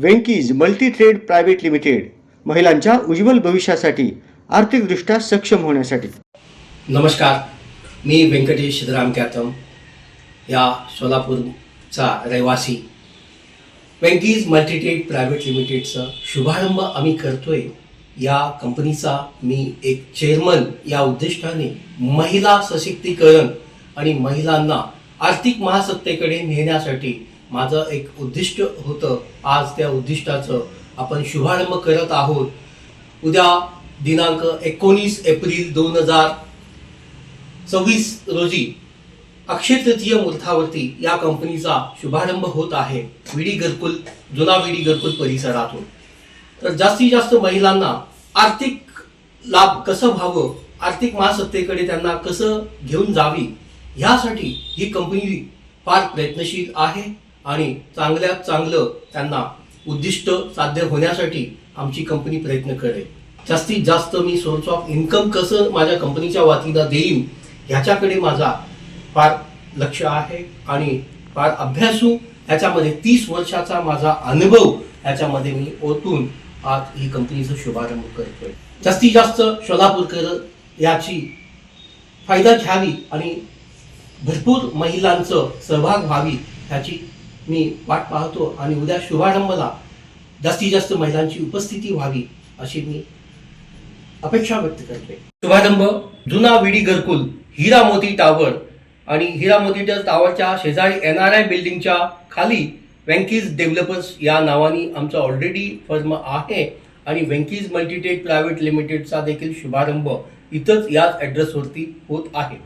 Venky's multi trade private limited, महिलांच्या उज्ज्वल भविष्यासाठी, आर्थिकदृष्ट्या सक्षम होण्यासाठी। नमस्कार, मी व्यंकटेश सिद्धराम कॅथम या सोलापूरचा रहिवासी। वेंकीज मल्टी ट्रेड प्रायव्हेट लिमिटेडचा शुभारंभ आम्ही करतोय। या कंपनीचा मी एक चेअरमन या उद्दिष्टाने महिला सशक्तीकरण आणि महिलांना आर्थिक महासत्तेकडे नेण्यासाठी माझं एक उद्दिष्ट होतं। आज त्या उद्दिष्टाचं आपण शुभारंभ करत आहोत। उद्या दिनांक 19 एप्रिल 2024 रोजी अक्षय तृतीय मुहूर्तावरती या कंपनीचा शुभारंभ होत आहे, विडी घरकुल, जुना विडी घरकुल परिसरातून। तर जास्तीत जास्त महिलांना आर्थिक लाभ कसं व्हावं, आर्थिक महासत्तेकडे त्यांना कसं घेऊन जावी, यासाठी ही कंपनी फार प्रयत्नशील आहे आणि चांगल्यात चांगलं त्यांना उद्दिष्ट साध्य होण्यासाठी आमची कंपनी प्रयत्न करेल। जास्तीत जास्त मी सोर्स ऑफ इन्कम कसं माझ्या कंपनीच्या वतीनं देईन ह्याच्याकडे माझा फार लक्ष आहे आणि फार अभ्यासू याच्यामध्ये 30 वर्षाचा माझा अनुभव याच्यामध्ये मी ओतून आज ही कंपनीचा शुभारंभ करतोय। जास्तीत जास्त सोलापूरकर याची फायदा घ्यावी आणि भरपूर महिलांचं सहभाग व्हावी ह्याची मी वाट पाहतो आणि उद्या शुभारंभाला जास्तीत जास्त महिलांची उपस्थिती व्हावी अशी मी अपेक्षा व्यक्त करतोय। शुभारंभ जुना विडी घरकुल, हिरा मोती टावर आणि हिरा मोती टावरच्या शेजारी NRI बिल्डिंगच्या खाली वेंकीज डेव्हलपर्स या नावाने आमचा ऑलरेडी फर्म आहे आणि वेंकीज मल्टी ट्रेड प्रायव्हेट लिमिटेडचा देखील शुभारंभ इथंच याच ॲड्रेसवरती होत आहे।